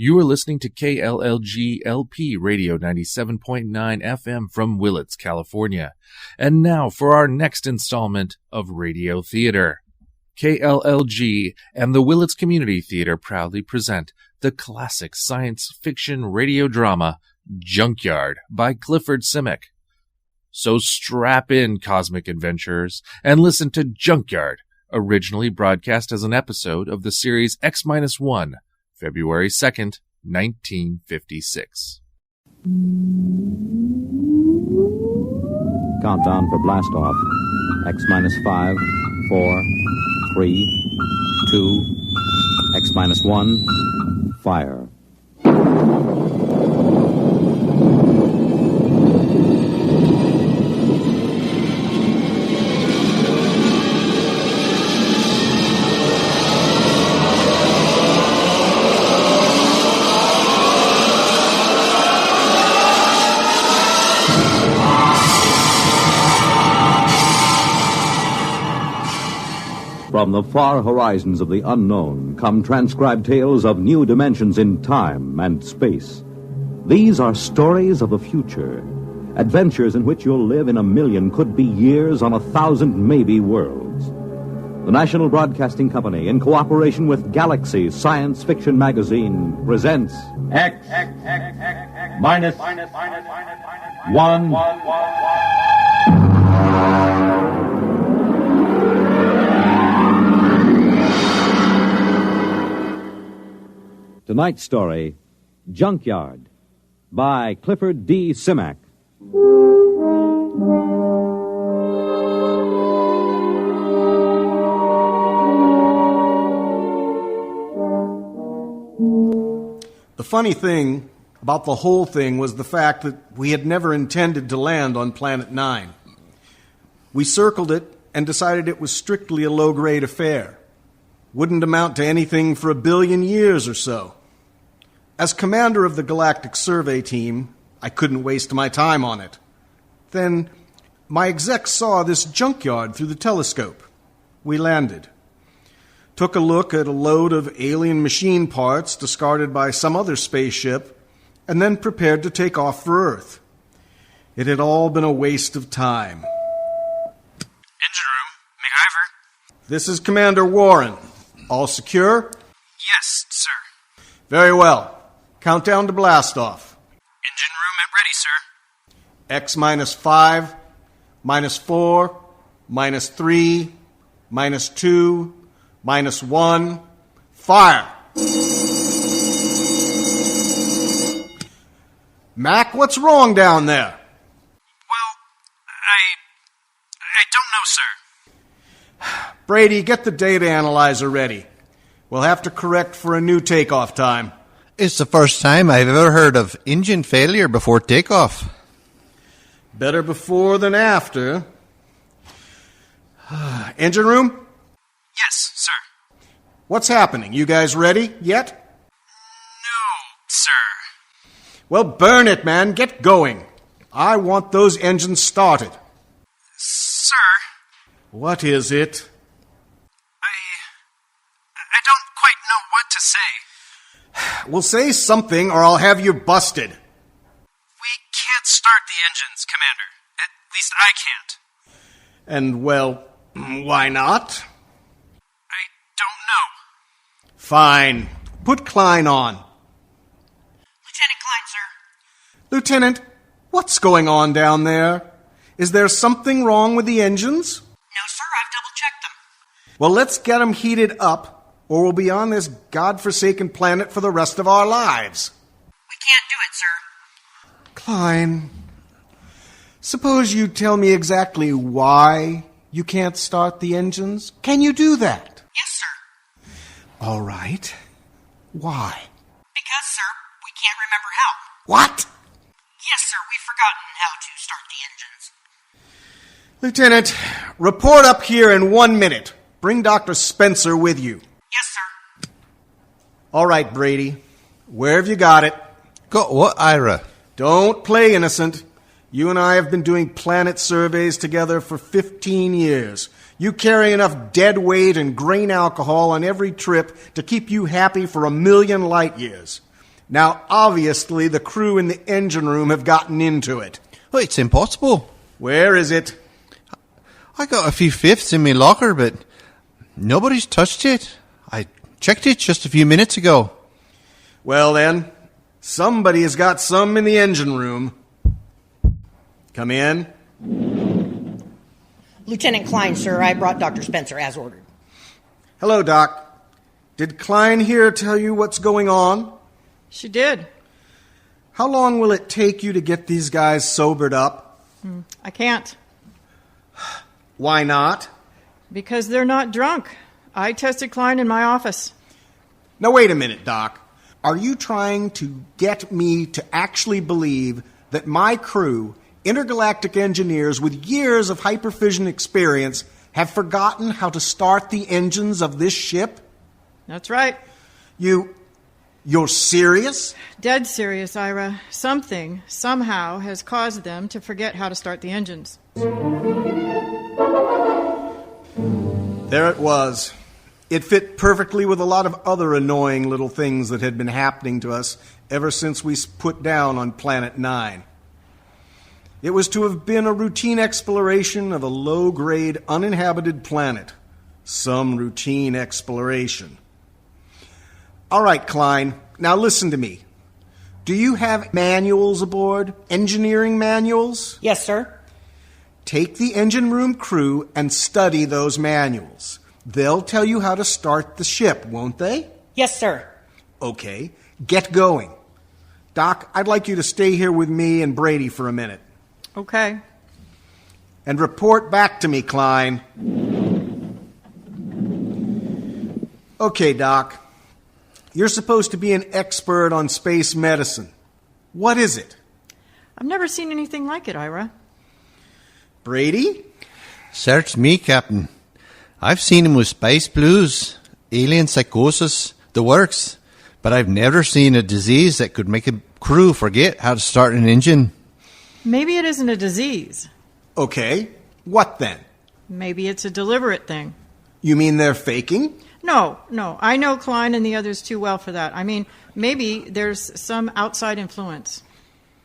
You are listening to KLLG LP Radio 97.9 FM from Willits, California. And now for our next installment of Radio Theater. KLLG and the Willits Community Theater proudly present the classic science fiction radio drama Junkyard by Clifford Simak. So strap in, cosmic adventurers, and listen to Junkyard, originally broadcast as an episode of the series X-1, February 2nd, 1956. Countdown for blast off. X-5, 4, 3, 2, X-1, fire. From the far horizons of the unknown come transcribed tales of new dimensions in time and space. These are stories of the future, adventures in which you'll live in a million, could be years, on 1,000 maybe worlds. The National Broadcasting Company, in cooperation with Galaxy Science Fiction Magazine, presents X minus 1. Tonight's story, Junkyard, by Clifford D Simak. The funny thing about the whole thing was the fact that we had never intended to land on Planet 9. We circled it and decided it was strictly a low-grade affair. Wouldn't amount to anything for 1 billion years or so. As commander of the Galactic Survey Team, I couldn't waste my time on it. Then my execs saw this junkyard through the telescope. We landed. Took a look at a load of alien machine parts discarded by some other spaceship, and then prepared to take off for Earth. It had all been a waste of time. Engine room, MacIver. This is Commander Warren. All secure? Yes, sir. Very well. Countdown to blast off. Engine room at ready, sir. X-5, -4, -3, -2, -1, fire! Mac, what's wrong down there? Well, I don't know, sir. Brady, get the data analyzer ready. We'll have to correct for a new takeoff time. It's the first time I've ever heard of engine failure before takeoff. Better before than after. Engine room? Yes, sir. What's happening? You guys ready yet? No, sir. Well, burn it, man. Get going. I want those engines started. Sir? What is it? I don't quite know what to say. Well, say something or I'll have you busted. We can't start the engines, Commander. At least I can't. And, well, why not? I don't know. Fine. Put Klein on. Lieutenant Klein, sir. Lieutenant, what's going on down there? Is there something wrong with the engines? No, sir. I've double-checked them. Well, let's get them heated up, or we'll be on this godforsaken planet for the rest of our lives. We can't do it, sir. Klein, suppose you tell me exactly why you can't start the engines? Can you do that? Yes, sir. All right. Why? Because, sir, we can't remember how. What? Yes, sir. We've forgotten how to start the engines. Lieutenant, report up here in 1 minute. Bring Dr. Spencer with you. Yes, sir. All right, Brady. Where have you got it? Got what, Ira? Don't play innocent. You and I have been doing planet surveys together for 15 years. You carry enough dead weight and grain alcohol on every trip to keep you happy for 1,000,000 light years. Now, obviously, the crew in the engine room have gotten into it. Oh, it's impossible. Where is it? I got a few fifths in my locker, but nobody's touched it. I checked it just a few minutes ago. Well, then, somebody has got some in the engine room. Come in. Lieutenant Klein, sir. I brought Dr. Spencer as ordered. Hello, Doc. Did Klein here tell you what's going on? She did. How long will it take you to get these guys sobered up? I can't. Why not? Because they're not drunk. I tested Klein in my office. Now, wait a minute, Doc. Are you trying to get me to actually believe that my crew, intergalactic engineers with years of hyperfission experience, have forgotten how to start the engines of this ship? That's right. You're serious? Dead serious, Ira. Something, somehow, has caused them to forget how to start the engines. There it was. It fit perfectly with a lot of other annoying little things that had been happening to us ever since we put down on Planet 9. It was to have been a routine exploration of a low-grade, uninhabited planet. Some routine exploration. All right, Klein, now listen to me. Do you have manuals aboard? Engineering manuals? Yes, sir. Take the engine room crew and study those manuals. They'll tell you how to start the ship, won't they? Yes, sir. Okay, get going. Doc, I'd like you to stay here with me and Brady for a minute. Okay. And report back to me, Klein. Okay, Doc. You're supposed to be an expert on space medicine. What is it? I've never seen anything like it, Ira. Brady? Search me, Captain. I've seen him with space blues, alien psychosis, the works, but I've never seen a disease that could make a crew forget how to start an engine. Maybe it isn't a disease. Okay, what then? Maybe it's a deliberate thing. You mean they're faking? No. I know Klein and the others too well for that. I mean, maybe there's some outside influence.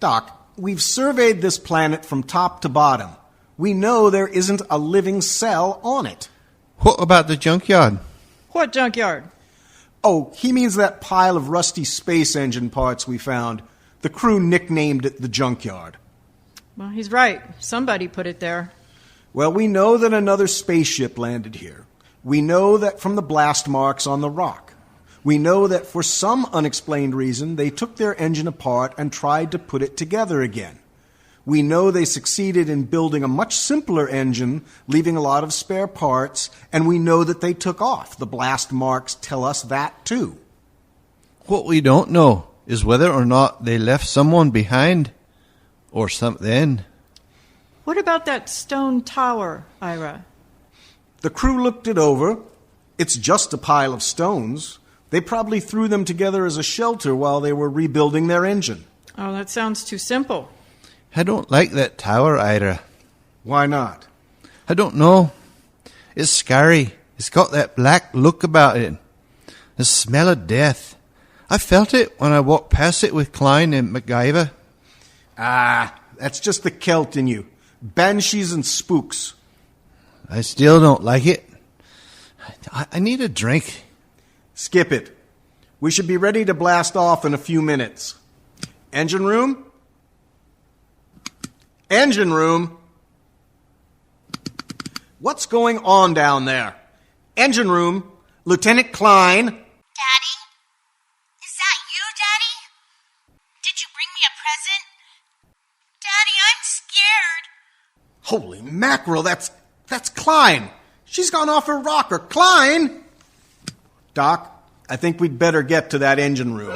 Doc, we've surveyed this planet from top to bottom. We know there isn't a living cell on it. What about the junkyard? What junkyard? Oh, he means that pile of rusty space engine parts we found. The crew nicknamed it the Junkyard. Well, he's right. Somebody put it there. Well, we know that another spaceship landed here. We know that from the blast marks on the rock. We know that for some unexplained reason, they took their engine apart and tried to put it together again. We know they succeeded in building a much simpler engine, leaving a lot of spare parts, and we know that they took off. The blast marks tell us that, too. What we don't know is whether or not they left someone behind or something. What about that stone tower, Ira? The crew looked it over. It's just a pile of stones. They probably threw them together as a shelter while they were rebuilding their engine. Oh, that sounds too simple. I don't like that tower, Ira. Why not? I don't know. It's scary. It's got that black look about it. The smell of death. I felt it when I walked past it with Klein and MacGyver. Ah, that's just the Celt in you. Banshees and spooks. I still don't like it. I need a drink. Skip it. We should be ready to blast off in a few minutes. Engine room? Engine room? What's going on down there? Engine room? Lieutenant Klein? Daddy? Is that you, Daddy? Did you bring me a present? Daddy, I'm scared. Holy mackerel, that's Klein. She's gone off her rocker. Klein! Doc, I think we'd better get to that engine room.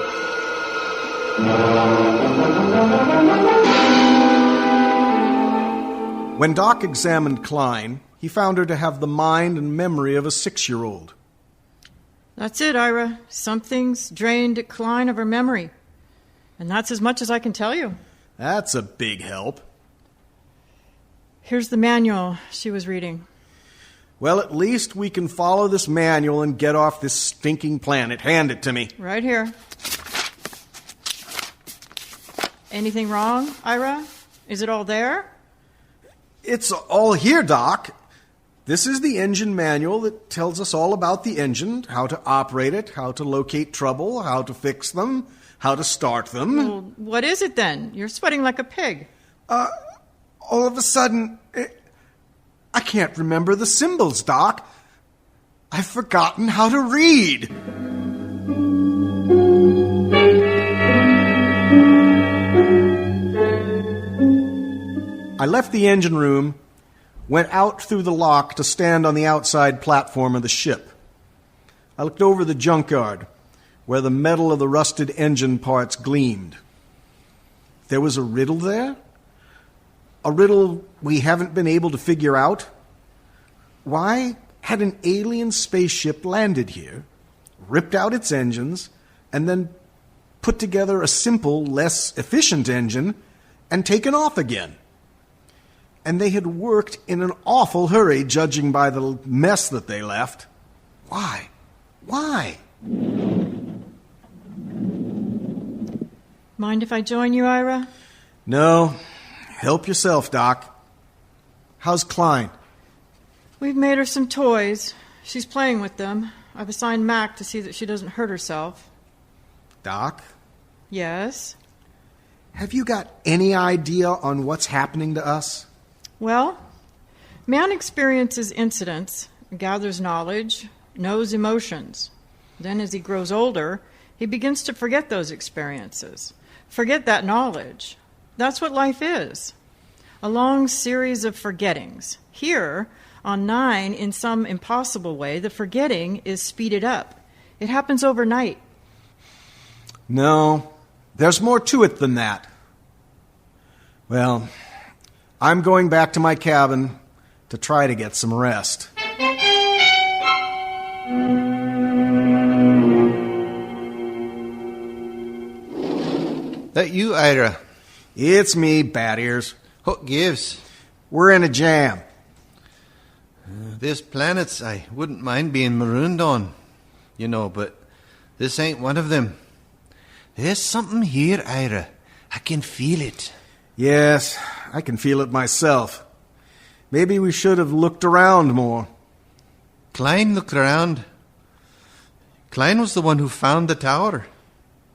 When Doc examined Klein, he found her to have the mind and memory of a 6-year-old. That's it, Ira. Something's drained Klein of her memory. And that's as much as I can tell you. That's a big help. Here's the manual she was reading. Well, at least we can follow this manual and get off this stinking planet. Hand it to me. Right here. Anything wrong, Ira? Is it all there? It's all here, Doc. This is the engine manual that tells us all about the engine, how to operate it, how to locate trouble, how to fix them, how to start them. Well, what is it then? You're sweating like a pig. All of a sudden, I can't remember the symbols, Doc. I've forgotten how to read. I left the engine room, went out through the lock to stand on the outside platform of the ship. I looked over the junkyard, where the metal of the rusted engine parts gleamed. There was a riddle there? A riddle we haven't been able to figure out? Why had an alien spaceship landed here, ripped out its engines, and then put together a simple, less efficient engine and taken off again? And they had worked in an awful hurry, judging by the mess that they left. Why? Why? Mind if I join you, Ira? No. Help yourself, Doc. How's Klein? We've made her some toys. She's playing with them. I've assigned Mac to see that she doesn't hurt herself. Doc? Yes? Have you got any idea on what's happening to us? Well, man experiences incidents, gathers knowledge, knows emotions. Then as he grows older, he begins to forget those experiences, forget that knowledge. That's what life is, a long series of forgettings. Here, on 9, in some impossible way, the forgetting is speeded up. It happens overnight. No, there's more to it than that. Well, I'm going back to my cabin to try to get some rest. That you, Ira? It's me, Bat Ears. What gives? We're in a jam. There's planets I wouldn't mind being marooned on, but this ain't one of them. There's something here, Ira. I can feel it. Yes, I can feel it myself. Maybe we should have looked around more. Klein looked around. Klein was the one who found the tower.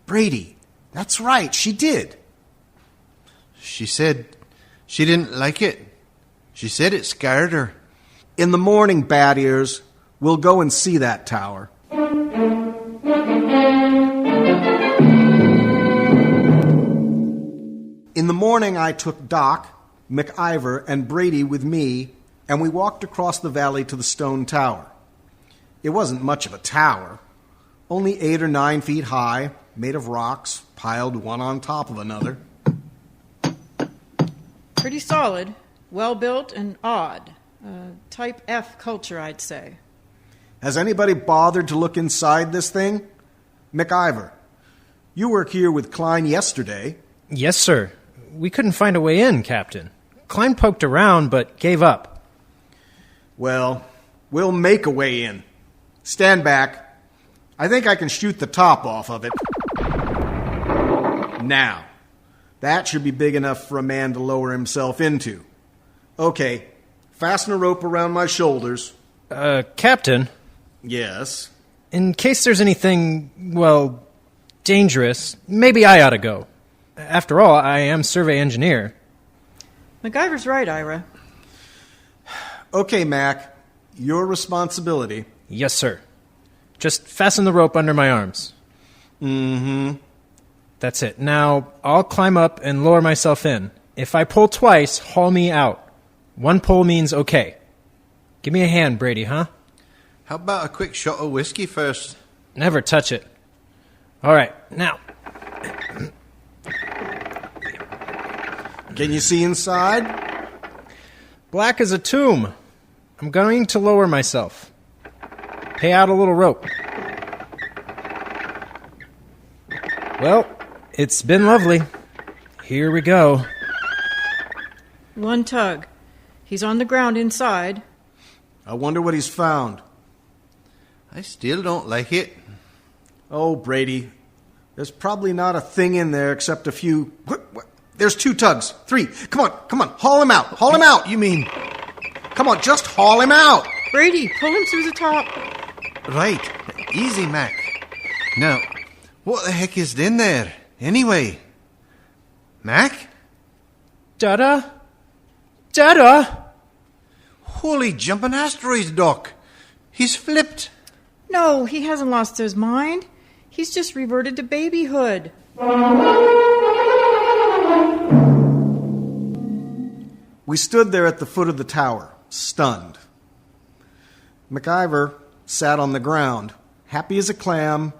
Brady, that's right, she did. She said she didn't like it. She said it scared her. In the morning, Bat Ears, we'll go and see that tower. In the morning, I took Doc, McIver, and Brady with me, and we walked across the valley to the stone tower. It wasn't much of a tower, only 8 or 9 feet high, made of rocks, piled one on top of another. Pretty solid, well-built, and odd. Type F culture, I'd say. Has anybody bothered to look inside this thing? McIver, you were here with Klein yesterday. Yes, sir. We couldn't find a way in, Captain. Klein poked around, but gave up. Well, we'll make a way in. Stand back. I think I can shoot the top off of it. Now, that should be big enough for a man to lower himself into. Okay, fasten a rope around my shoulders. Captain? Yes? In case there's anything, dangerous, maybe I ought to go. After all, I am survey engineer. MacGyver's right, Ira. Okay, Mac. Your responsibility. Yes, sir. Just fasten the rope under my arms. Mm-hmm. That's it. Now, I'll climb up and lower myself in. If I pull twice, haul me out. 1 pull means okay. Give me a hand, Brady, huh? How about a quick shot of whiskey first? Never touch it. All right, now. Can you see inside? Black as a tomb. I'm going to lower myself. Pay out a little rope. Well, it's been lovely. Here we go. One tug. He's on the ground inside. I wonder what he's found. I still don't like it. Oh, Brady, there's probably not a thing in there except a few... There's 2 tugs. 3. Come on. Haul him out. Haul him out. You mean... Come on, just haul him out. Brady, pull him through the top. Right. Easy, Mac. Now, what the heck is in there, anyway? Mac? Dada? Dada? Holy jumping asteroids, Doc. He's flipped. No, he hasn't lost his mind. He's just reverted to babyhood. We stood there at the foot of the tower, stunned. MacIver sat on the ground, happy as a clam,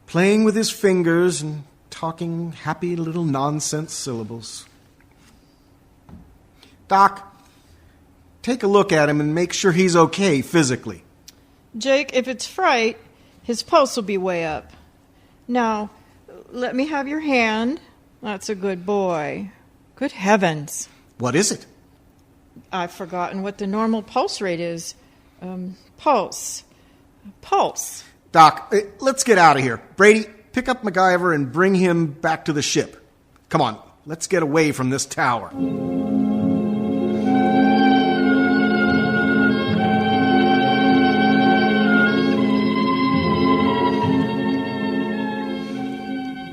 playing with his fingers and talking happy little nonsense syllables. Doc, take a look at him and make sure he's okay physically. Jake, if it's fright, his pulse will be way up. Now, let me have your hand. That's a good boy. Good heavens. What is it? I've forgotten what the normal pulse rate is. Pulse. Doc, let's get out of here. Brady, pick up MacIver and bring him back to the ship. Come on, let's get away from this tower.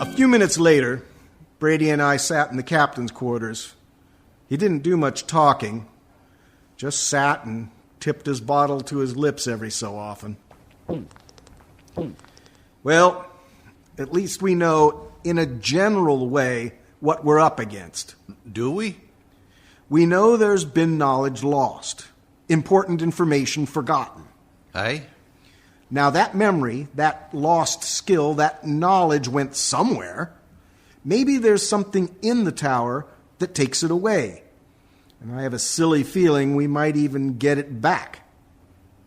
A few minutes later, Brady and I sat in the captain's quarters. He didn't do much talking, just sat and tipped his bottle to his lips every so often. Well, at least we know, in a general way, what we're up against. Do we? We know there's been knowledge lost, important information forgotten. Aye. Now that memory, that lost skill, that knowledge went somewhere. Maybe there's something in the tower that takes it away. And I have a silly feeling we might even get it back.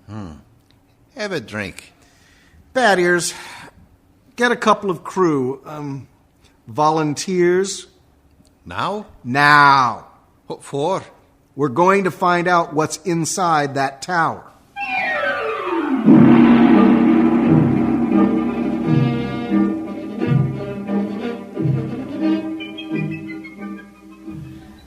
Have a drink. Bad Ears, get a couple of crew. Volunteers? Now? Now. What for? We're going to find out what's inside that tower.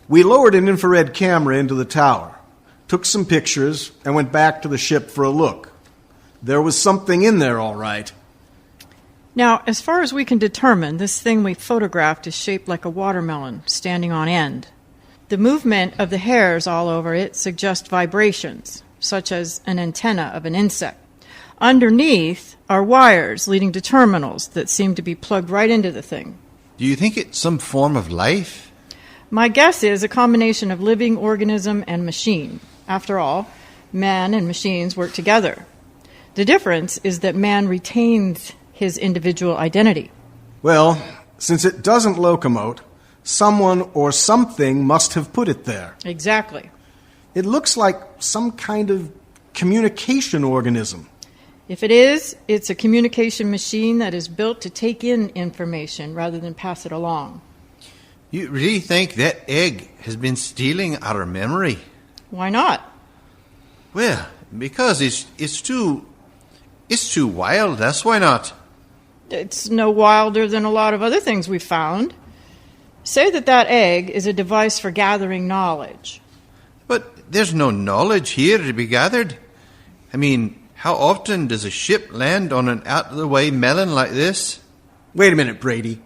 We lowered an infrared camera into the tower, took some pictures, and went back to the ship for a look. There was something in there, all right. Now, as far as we can determine, this thing we photographed is shaped like a watermelon, standing on end. The movement of the hairs all over it suggest vibrations, such as an antenna of an insect. Underneath are wires leading to terminals that seem to be plugged right into the thing. Do you think it's some form of life? My guess is a combination of living organism and machine. After all, man and machines work together. The difference is that man retains his individual identity. Well, since it doesn't locomote, someone or something must have put it there. Exactly. It looks like some kind of communication organism. If it is, it's a communication machine that is built to take in information rather than pass it along. You really think that egg has been stealing our memory? Why not? Well, because it's too wild, that's why not. It's no wilder than a lot of other things we've found. Say that egg is a device for gathering knowledge. But there's no knowledge here to be gathered. I mean, how often does a ship land on an out-of-the-way melon like this? Wait a minute, Brady.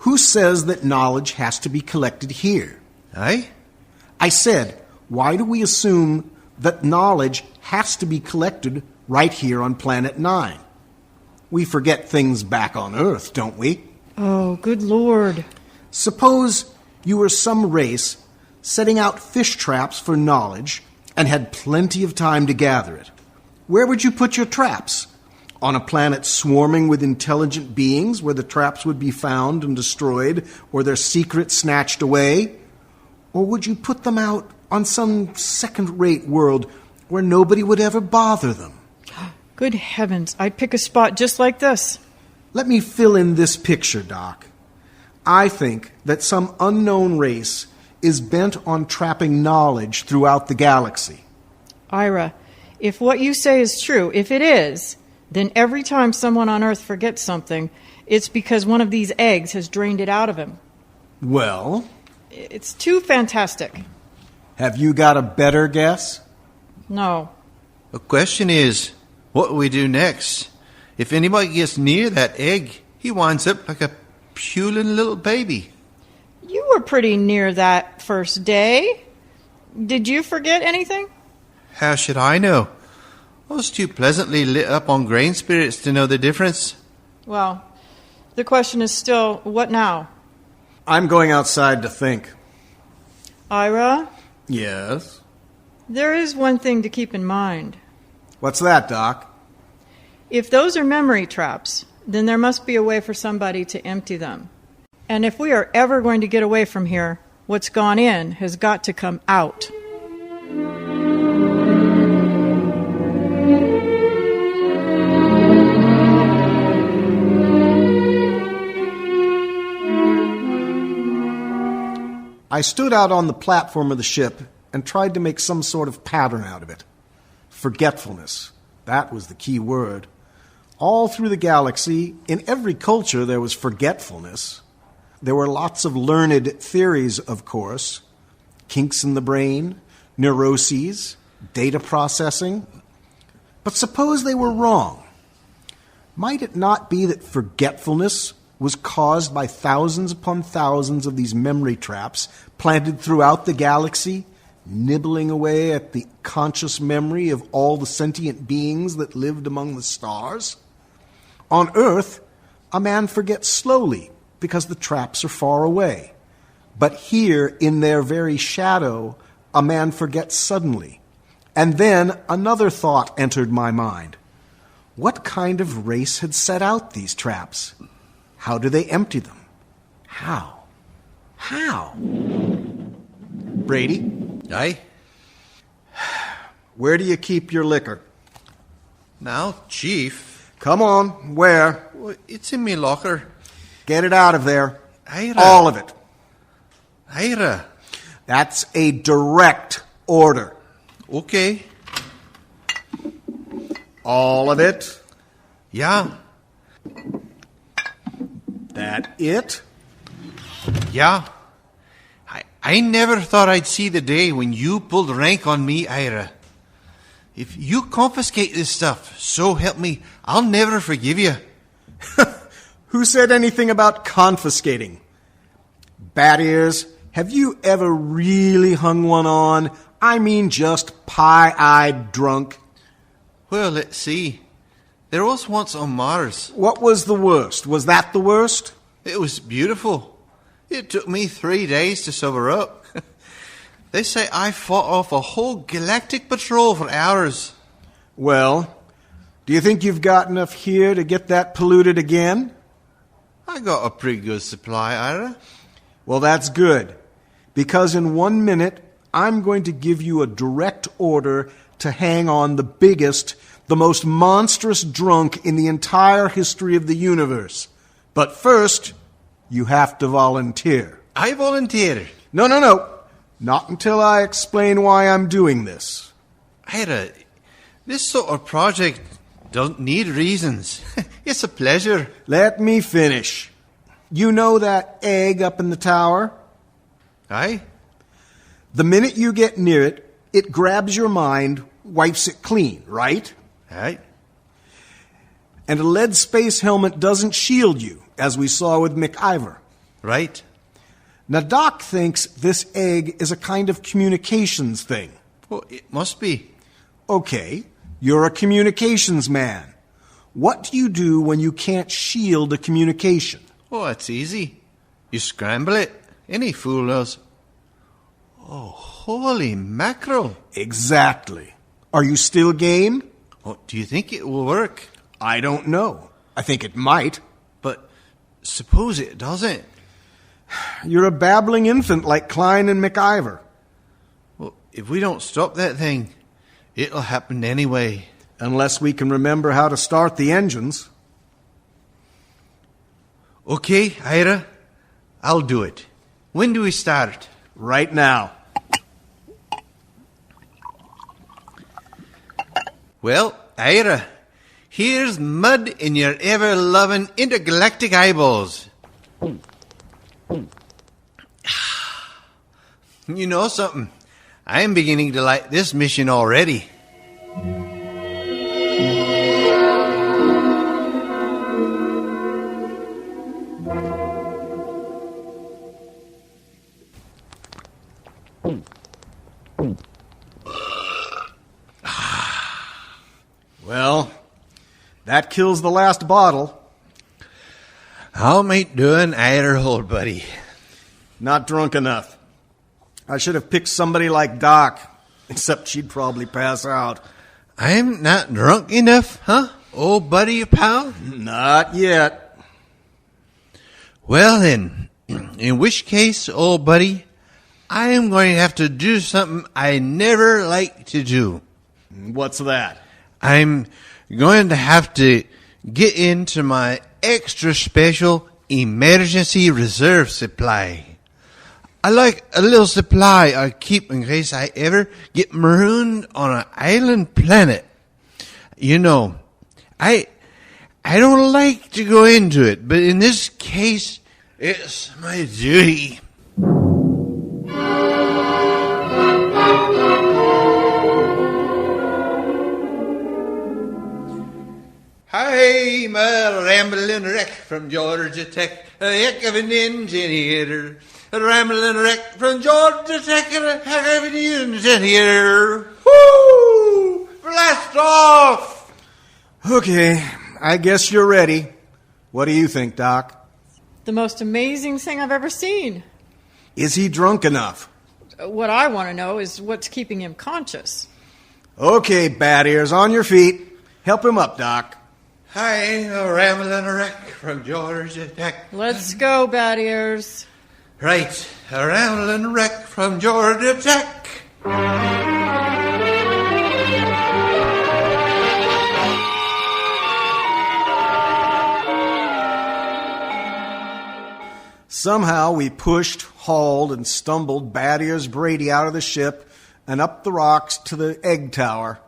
Who says that knowledge has to be collected here? Aye? I said, why do we assume that knowledge has to be collected right here on Planet 9? We forget things back on Earth, don't we? Oh, good Lord. Suppose you were some race setting out fish traps for knowledge and had plenty of time to gather it. Where would you put your traps? On a planet swarming with intelligent beings where the traps would be found and destroyed or their secrets snatched away? Or would you put them out on some second-rate world where nobody would ever bother them? Good heavens, I'd pick a spot just like this. Let me fill in this picture, Doc. I think that some unknown race is bent on trapping knowledge throughout the galaxy. Ira, if what you say is true, if it is, then every time someone on Earth forgets something, it's because one of these eggs has drained it out of him. Well, It's too fantastic. have you got a better guess? No. The question is, what do we do next? If anybody gets near that egg, he winds up like a puling little baby. You were pretty near that first day. Did you forget anything? How should I know? I was too pleasantly lit up on grain spirits to know the difference. Well, the question is still, what now? I'm going outside to think. Ira, Yes? there is one thing to keep in mind. What's that, Doc? If those are memory traps, then there must be a way for somebody to empty them. And if we are ever going to get away from here, what's gone in has got to come out. I stood out on the platform of the ship and tried to make some sort of pattern out of it. Forgetfulness. That was the key word. All through the galaxy, in every culture, there was forgetfulness. There were lots of learned theories, of course. Kinks in the brain, neuroses, data processing. But suppose they were wrong. Might it not be that forgetfulness was caused by thousands upon thousands of these memory traps planted throughout the galaxy, nibbling away at the conscious memory of all the sentient beings that lived among the stars? On Earth, a man forgets slowly because the traps are far away. But here, in their very shadow, a man forgets suddenly. And then another thought entered my mind. What kind of race had set out these traps? How do they empty them? How? How? Brady? Aye? Where do you keep your liquor? Now, Chief. Come on, where? Well, it's in me locker. Get it out of there. Ira. All of it. Ira. That's a direct order. Okay. All of it. Yeah. That it? Yeah. I never thought I'd see the day when you pulled rank on me, Ira. If you confiscate this stuff, so help me, I'll never forgive you. Who said anything about confiscating? Bat ears, have you ever really hung one on? I mean just pie-eyed drunk. Well, let's see. There was once on Mars. What was the worst? Was that the worst? It was beautiful. It took me 3 days to sober up. They say I fought off a whole galactic patrol for hours. Well, do you think you've got enough here to get that polluted again? I got a pretty good supply, Ira. Well, that's good. Because in 1 minute, I'm going to give you a direct order to hang on the biggest, the most monstrous drunk in the entire history of the universe. But first, you have to volunteer. I volunteer. No. Not until I explain why I'm doing this. Ira, this sort of project doesn't need reasons. It's a pleasure. Let me finish. You know that egg up in the tower? Aye? The minute you get near it, it grabs your mind, wipes it clean, right? Aye. And a lead space helmet doesn't shield you, as we saw with McIver. Right. Now, Doc thinks this egg is a kind of communications thing. Well, it must be. Okay, you're a communications man. What do you do when you can't shield a communication? Oh, that's easy. You scramble it. Any fool does. Oh, holy mackerel. Exactly. Are you still game? Oh, do you think it will work? I don't know. I think it might. But suppose it doesn't. You're a babbling infant like Klein and McIver. Well, if we don't stop that thing, it'll happen anyway. Unless we can remember how to start the engines. Okay, Ira, I'll do it. When do we start? Right now. Well, Ira, here's mud in your ever-loving intergalactic eyeballs. You know something? I'm beginning to like this mission already. Well, that kills the last bottle. How might doing either, old buddy? Not drunk enough. I should have picked somebody like Doc, except she'd probably pass out. I'm not drunk enough, huh, old buddy pal? Not yet. Well then, in which case, old buddy, I am going to have to do something I never like to do. What's that? I'm going to have to get into my extra special emergency reserve supply. I like a little supply I keep in case I ever get marooned on an island planet. You know, I don't like to go into it, but in this case, it's my duty. I'm a rambling wreck from Georgia Tech, a heck of an engineer. A rambling wreck from Georgia Tech, and a heck of an engineer. Woo! Blast off! Okay, I guess you're ready. What do you think, Doc? The most amazing thing I've ever seen. Is he drunk enough? What I want to know is what's keeping him conscious. Okay, Bad Ears, on your feet. Help him up, Doc. I'm a rambling wreck from Georgia Tech. Let's go, Bad Ears. Right, a rambling wreck from Georgia Tech. Somehow we pushed, hauled, and stumbled Bad Ears Brady out of the ship and up the rocks to the egg tower.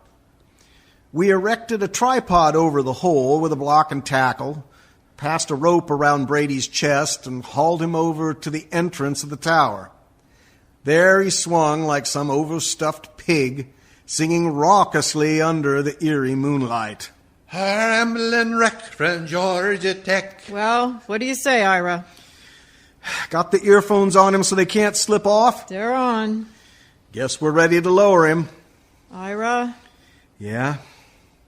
We erected a tripod over the hole with a block and tackle, passed a rope around Brady's chest, and hauled him over to the entrance of the tower. There he swung like some overstuffed pig, singing raucously under the eerie moonlight. A rambling wreck from Georgia Tech. Well, what do you say, Ira? Got the earphones on him so they can't slip off? They're on. Guess we're ready to lower him. Ira? Yeah?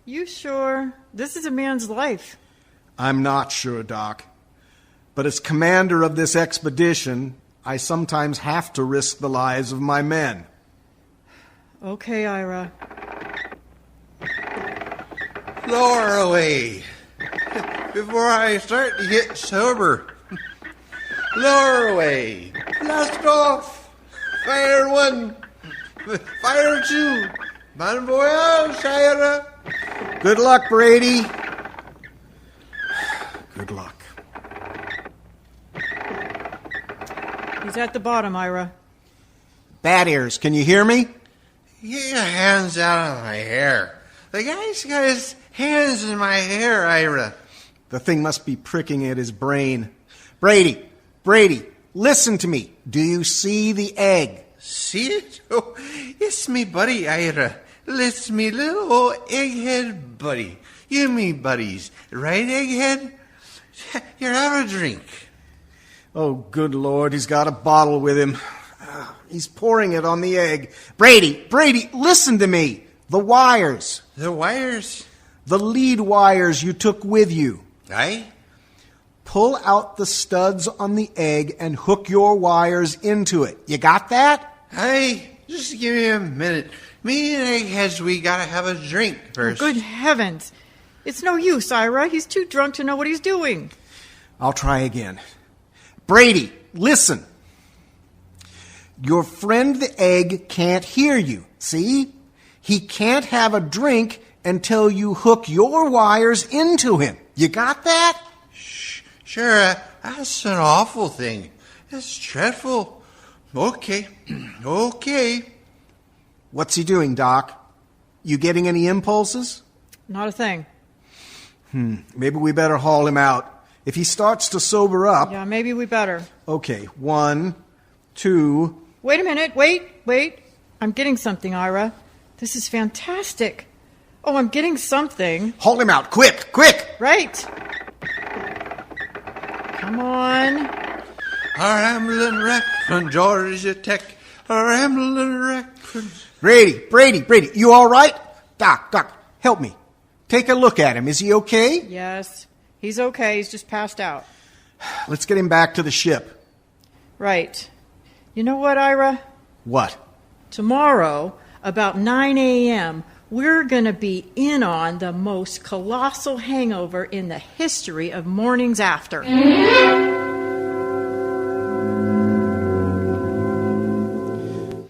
You sure? This is a man's life. I'm not sure, Doc. But as commander of this expedition, I sometimes have to risk the lives of my men. Okay, Ira. Lower away. Before I start to get sober. Lower away. Blast off. Fire one. Fire two. Bon voyage, Ira. Good luck, Brady. Good luck. He's at the bottom, Ira. Bad Ears, can you hear me? Get your hands out of my hair. The guy's got his hands in my hair, Ira. The thing must be pricking at his brain. Brady, listen to me. Do you see the egg? See it? Oh, it's me buddy, Ira. It's me little old egghead buddy. You and me buddies, right, egghead? Here, have a drink. Oh, good Lord, he's got a bottle with him. He's pouring it on the egg. Brady, listen to me. The wires. The wires? The lead wires you took with you. Aye? Pull out the studs on the egg and hook your wires into it. You got that? Aye, just give me a minute. Me and eggheads, we gotta have a drink first. Good heavens. It's no use, Ira. He's too drunk to know what he's doing. I'll try again. Brady, listen. Your friend the egg can't hear you, see? He can't have a drink until you hook your wires into him. You got that? Sure, that's an awful thing. It's dreadful. Okay. What's he doing, Doc? You getting any impulses? Not a thing. Maybe we better haul him out. If he starts to sober up... Yeah, maybe we better. Okay, 1, 2. Wait a minute. Wait. I'm getting something, Ira. This is fantastic. Oh, I'm getting something. Haul him out, quick! Right. Come on. A rambling wreck from Georgia Tech. A rambling wreck from... Brady, you all right? Doc, help me. Take a look at him. Is he okay? Yes, he's okay. He's just passed out. Let's get him back to the ship. Right. You know what, Ira? What? Tomorrow, about 9 a.m., we're going to be in on the most colossal hangover in the history of mornings after.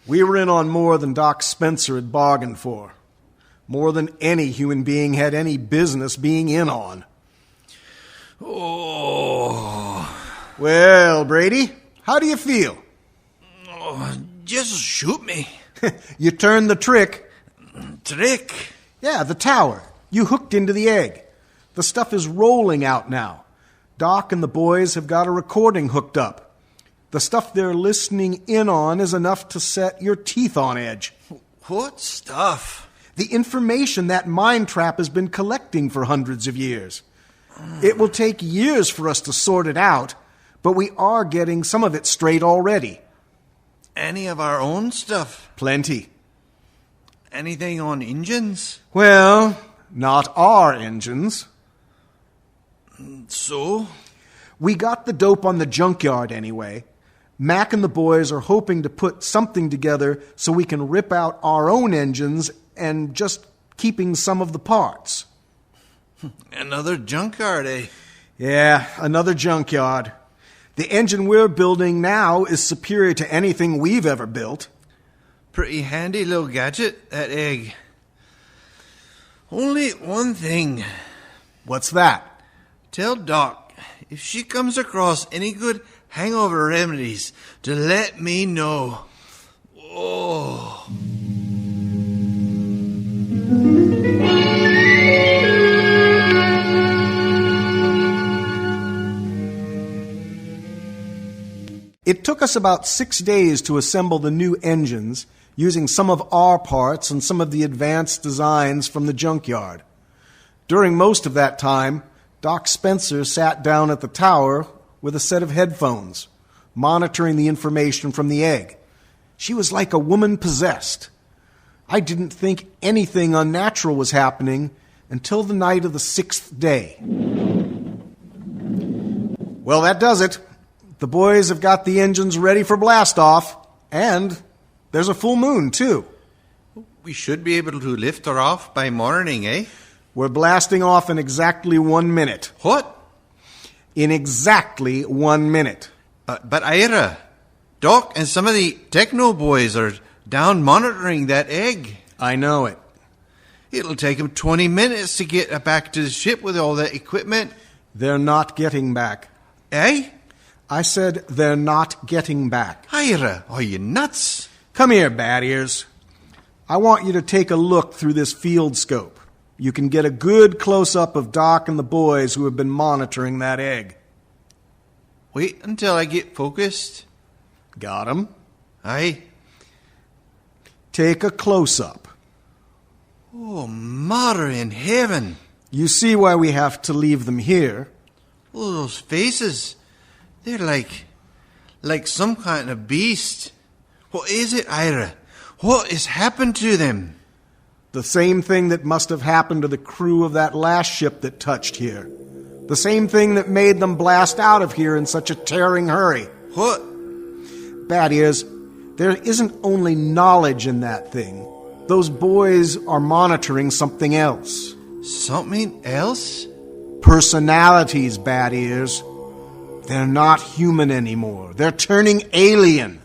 We were in on more than Doc Spencer had bargained for. More than any human being had any business being in on. Oh. Well, Brady, how do you feel? Oh, just shoot me. You turned the trick. Trick? Yeah, the tower. You hooked into the egg. The stuff is rolling out now. Doc and the boys have got a recording hooked up. The stuff they're listening in on is enough to set your teeth on edge. What stuff? The information that mind trap has been collecting for hundreds of years. It will take years for us to sort it out, but we are getting some of it straight already. Any of our own stuff? Plenty. Anything on engines? Well, not our engines. So? We got the dope on the junkyard anyway. Mac and the boys are hoping to put something together so we can rip out our own engines and just keeping some of the parts. Another junkyard, eh? Yeah, another junkyard. The engine we're building now is superior to anything we've ever built. Pretty handy little gadget, that egg. Only one thing. What's that? Tell Doc, if she comes across any good hangover remedies, to let me know. Oh. It took us about 6 days to assemble the new engines, using some of our parts and some of the advanced designs from the junkyard. During most of that time, Doc Spencer sat down at the tower with a set of headphones, monitoring the information from the egg. She was like a woman possessed. I didn't think anything unnatural was happening until the night of the 6th day. Well, that does it. The boys have got the engines ready for blast-off, and there's a full moon, too. We should be able to lift her off by morning, eh? We're blasting off in exactly 1 minute. What? In exactly 1 minute. But Ira, Doc and some of the techno boys are down monitoring that egg. I know it. It'll take them 20 minutes to get back to the ship with all that equipment. They're not getting back. Eh? I said they're not getting back. Ira, are you nuts? Come here, Bad Ears. I want you to take a look through this field scope. You can get a good close-up of Doc and the boys who have been monitoring that egg. Wait until I get focused. Got 'em? Aye. Take a close-up. Oh, Mother in heaven. You see why we have to leave them here. Oh, those faces. They're like some kind of beast. What is it, Ira? What has happened to them? The same thing that must have happened to the crew of that last ship that touched here. The same thing that made them blast out of here in such a tearing hurry. What? Bad Ears, there isn't only knowledge in that thing. Those boys are monitoring something else. Something else? Personalities, Bad Ears. They're not human anymore. They're turning alien.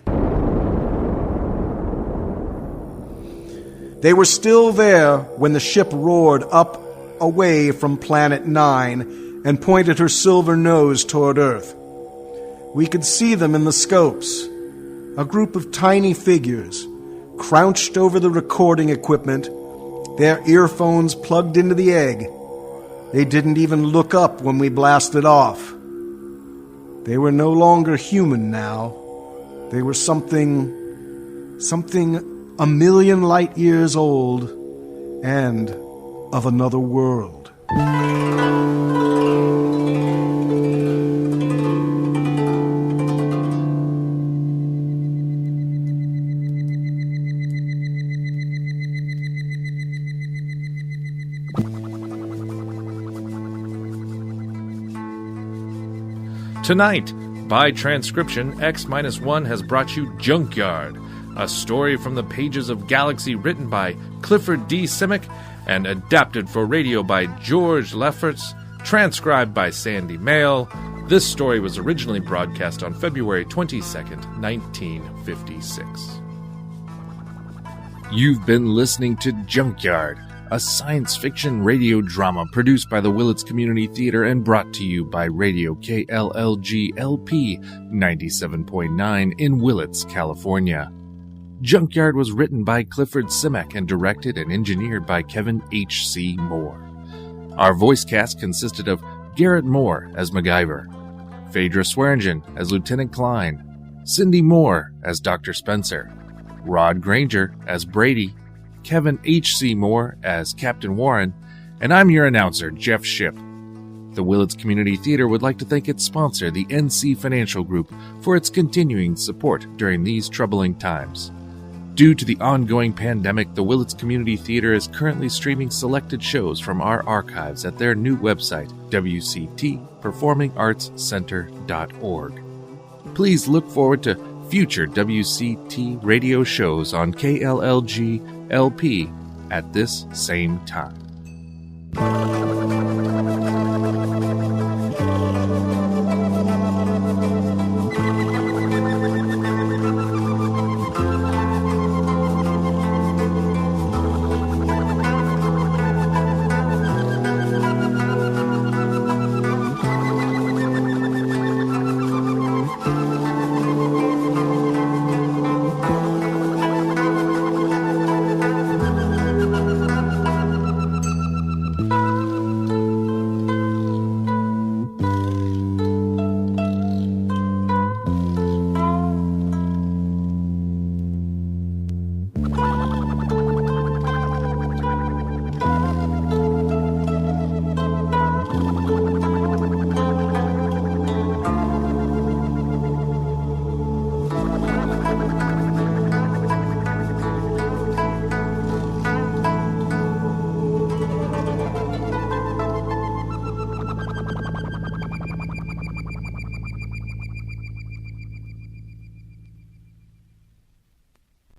They were still there when the ship roared up away from Planet 9 and pointed her silver nose toward Earth. We could see them in the scopes. A group of tiny figures, crouched over the recording equipment, their earphones plugged into the egg. They didn't even look up when we blasted off. They were no longer human now. They were something a million light years old and of another world. Tonight, by transcription, X-1 has brought you Junkyard, a story from the pages of Galaxy written by Clifford D Simak and adapted for radio by George Lefferts, transcribed by Cindi Mohr. This story was originally broadcast on February 22nd, 1956. You've been listening to Junkyard, a science fiction radio drama produced by the Willits Community Theater and brought to you by Radio KLLG LP 97.9 in Willits, California. Junkyard was written by Clifford Simak and directed and engineered by Kevin H.C. Moore. Our voice cast consisted of Garrett Moore as MacGyver, Phaedra Swearengin as Lieutenant Klein, Cindi Mohr as Dr. Spencer, Rod Grainger as Brady, Kevin H.C. Moore as Captain Warren, and I'm your announcer, Jeff Shipp. The Willits Community Theater would like to thank its sponsor, the NC Financial Group, for its continuing support during these troubling times. Due to the ongoing pandemic, the Willits Community Theater is currently streaming selected shows from our archives at their new website, WCTPerformingArtsCenter.org. Please look forward to future WCT radio shows on KLLG LP at this same time.